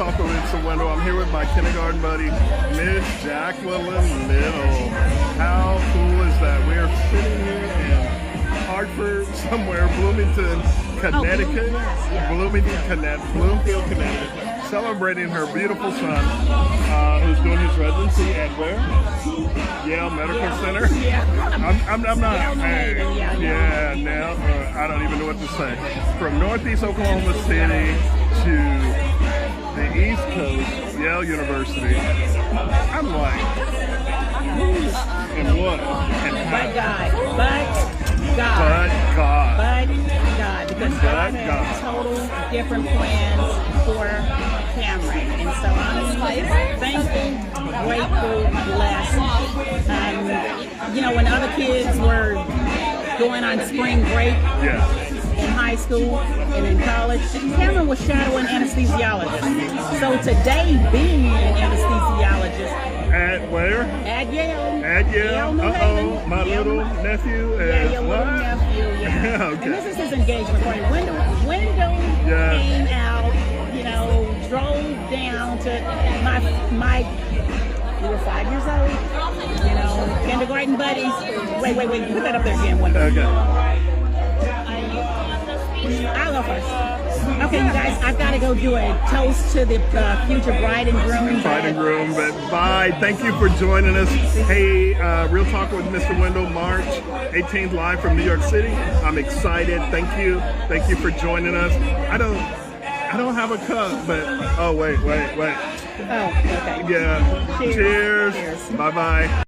Talk with Mr. Wendell. I'm here with my kindergarten buddy, Miss Jacqueline Little. How cool is that? We are sitting here in Hartford, somewhere, Bloomington, Connecticut. Bloomfield, Connecticut. Celebrating her beautiful son, who's doing his residency at where? Yale Medical Center. Yeah. I'm not. Now I don't even know what to say. From Northeast Oklahoma City to the East Coast, Yale University. I'm like, who's and what and how? But God, because God has total different plans for Cameron, and so I'm thankful, grateful, blessed. When other kids were going on spring break in high school and in college, Cameron was shadowing anesthesiologists. So today, being an anesthesiologist at where? At Yale. At Yale. My little nephew is your what? Little nephew. Yeah. Okay. And this is his engagement party. Wendell came out, drove down to my. We were 5 years old. Kindergarten buddies. Wait. Put that up there again, Wendell. Okay. I'll go first. Okay, you guys, I've got to go do a toast to the future bride and groom. But bye. Thank you for joining us. Hey, Real Talk with Mr. Wendell, March 18th, live from New York City. I'm excited. Thank you for joining us. I don't have a cup, but wait. Oh, okay. Yeah. Cheers. Bye.